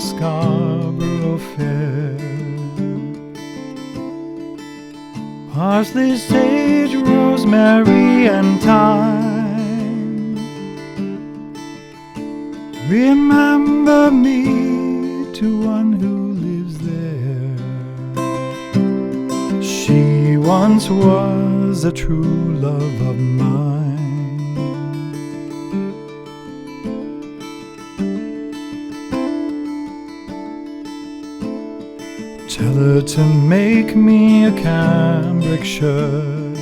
Scarborough Fair. Parsley, sage, rosemary, and thyme. Remember me to one who lives there. She once was a true love of mine. Tell her to make me a cambric shirt.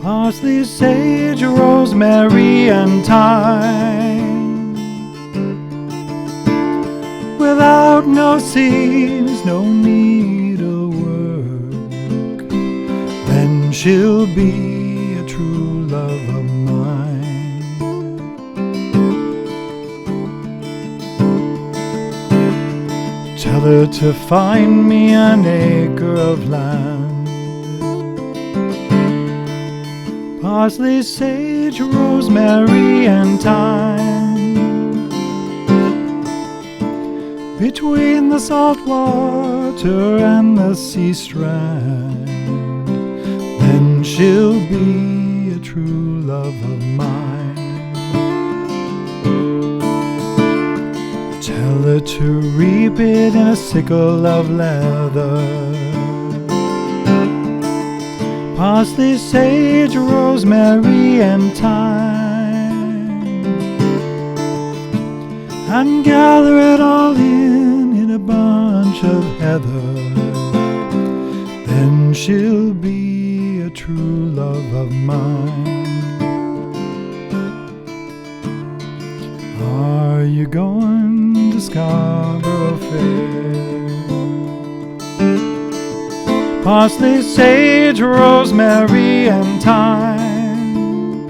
Parsley, sage, rosemary, and thyme. Without no seams, no needlework, then she'll be a true love of mine. Tell her to find me an acre of land. Parsley, sage, rosemary, and thyme. Between the salt water and the sea strand, then she'll be a true love of mine. Tell her to reap it in a sickle of leather. Parsley, sage, rosemary, and thyme. And gather it all in a bunch of heather. Then she'll be a true love of mine. Are you going to Scarborough Fair? Parsley, sage, rosemary, and thyme.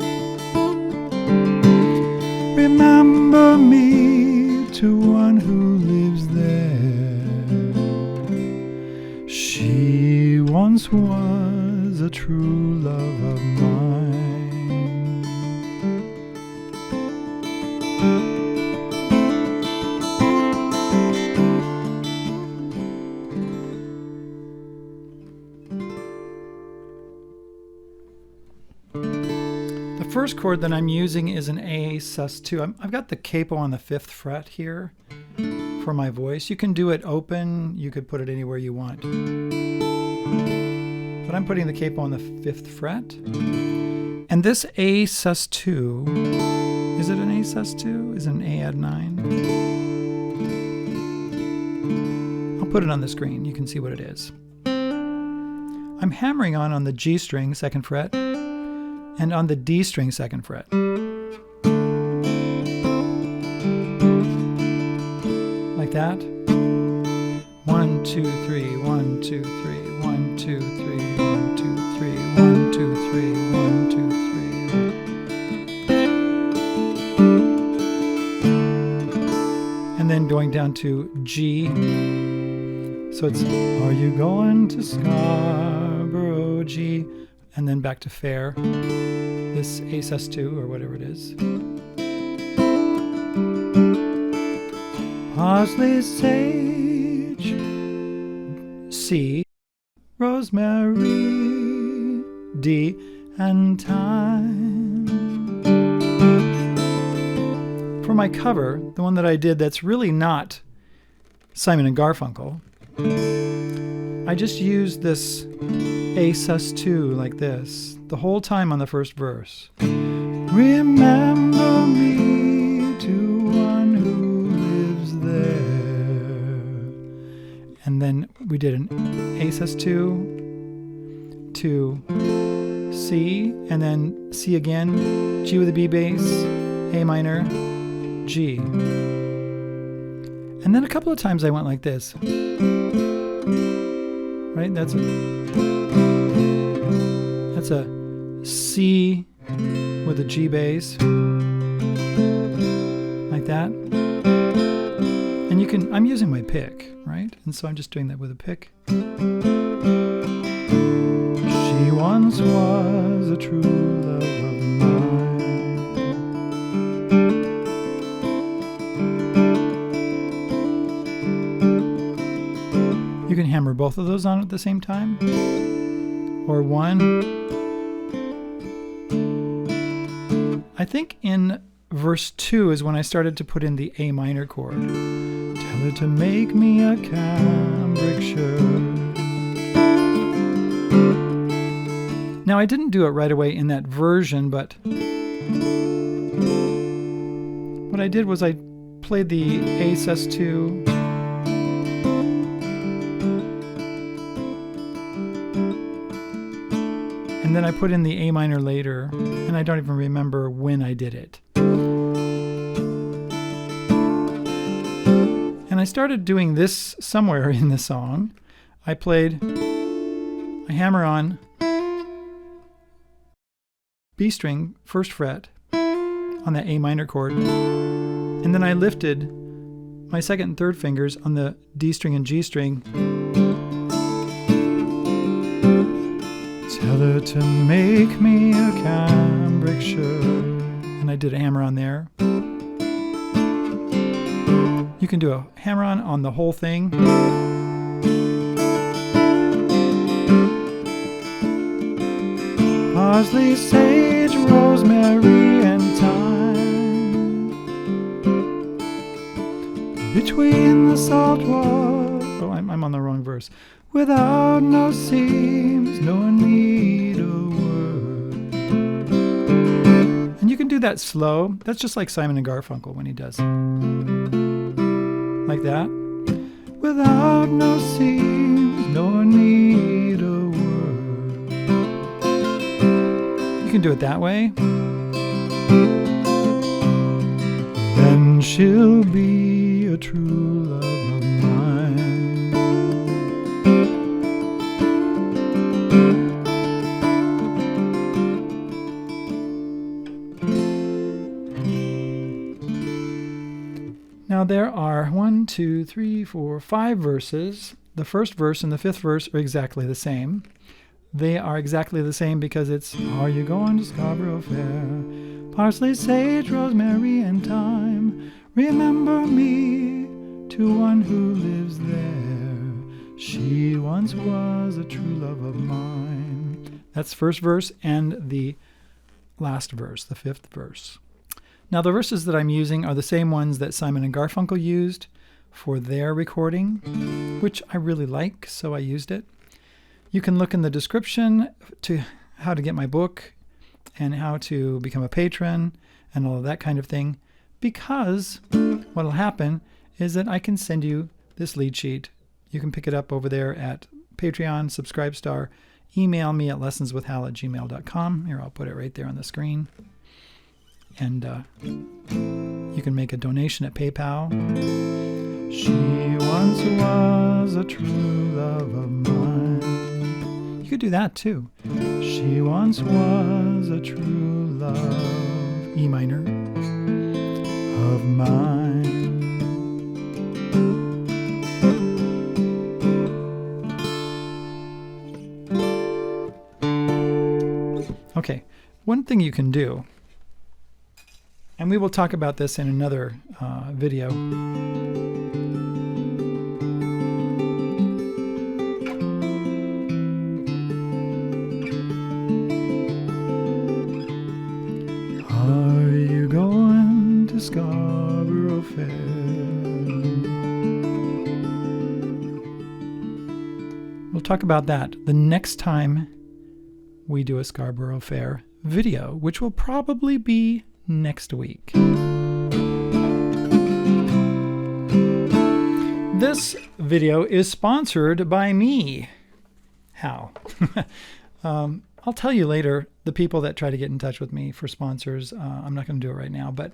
Remember me to one who lives there. She once was a true love of mine. The first chord that I'm using is an A sus2. I've got the capo on the 5th fret here for my voice. You can do it open, you could put it anywhere you want. But I'm putting the capo on the 5th fret. And this A sus2, is it an A sus2? Is it an A add 9? I'll put it on the screen, you can see what it is. I'm hammering on the G string, 2nd fret, and on the D string, 2nd fret. Like that. 1, 2, 3, 1, 2, 3, 1, 2, 3, 1, 2, 3, 1, 2, 3, 1, 2, 3. And then going down to G. So it's, are you going to Scarborough, G? And then back to Fair, this A sus2 or whatever it is. Parsley, sage, C, rosemary, D, and thyme. For my cover, the one that I did that's really not Simon and Garfunkel, I just used this A sus2 like this the whole time on the first verse. Remember me to one who lives there. And then we did an A sus2 to C, and then C again, G with a B bass, A minor, G. And then a couple of times I went like this. Right? That's a C with a G bass, like that. And you can, I'm using my pick, right? And so I'm just doing that with a pick. She once was a true love of mine. can hammer both of those on at the same time, or one. I think in verse 2 is when I started to put in the A minor chord. Tell her to make me a cambric shirt. Now I didn't do it right away in that version, but what I did was I played the A sus2, and then I put in the A minor later, and I don't even remember when I did it. And I started doing this somewhere in the song. I hammer on B string, first fret, on that A minor chord, and then I lifted my second and third fingers on the D string and G string. Tell her to make me a cambric shirt. And I did a hammer on there. You can do a hammer on the whole thing. Parsley, sage, rosemary, and thyme. Between the salt water. Oh, I'm on the wrong verse. Without no seams, no need a word. And you can do that slow. That's just like Simon and Garfunkel when he does. Like that. Without no seams, no need a word. You can do it that way. Then she'll be a true love of mine. Now there are 5 verses. The first verse and the fifth verse are exactly the same. They are exactly the same because it's, are you going to Scarborough Fair? Parsley, sage, rosemary, and thyme. Remember me to one who lives there. She once was a true love of mine. That's first verse and the last verse, the fifth verse. Now the verses that I'm using are the same ones that Simon and Garfunkel used for their recording, which I really like, so I used it. You can look in the description to how to get my book and how to become a patron and all of that kind of thing, because what will happen is that I can send you this lead sheet. You can pick it up over there at Patreon, Subscribestar, email me at lessonswithhal@gmail.com. Here, I'll put it right there on the screen. And you can make a donation at PayPal. She once was a true love of mine. You could do that too. She once was a true love, E minor, of mine. Okay, one thing you can do, and we will talk about this in another video. Are you going to Scarborough Fair? We'll talk about that the next time we do a Scarborough Fair video, which will probably be next week. This video is sponsored by me. How? I'll tell you later the people that try to get in touch with me for sponsors. I'm not going to do it right now, but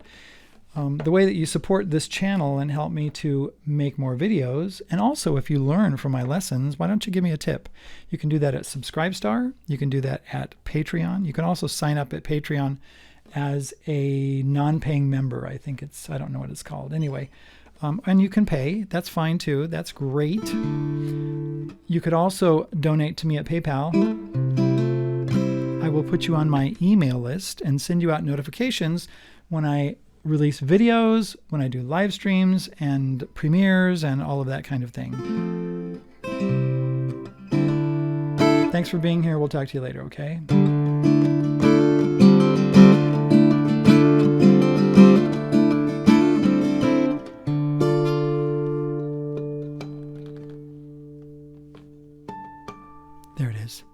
the way that you support this channel and help me to make more videos, and also if you learn from my lessons, why don't you give me a tip? You can do that at Subscribestar. You can do that at Patreon. You can also sign up at Patreon as a non-paying member. I don't know what it's called. Anyway, and you can pay. That's fine too. That's great. You could also donate to me at PayPal. I will put you on my email list and send you out notifications when I release videos, when I do live streams and premieres and all of that kind of thing. Thanks for being here. We'll talk to you later, okay? There it is.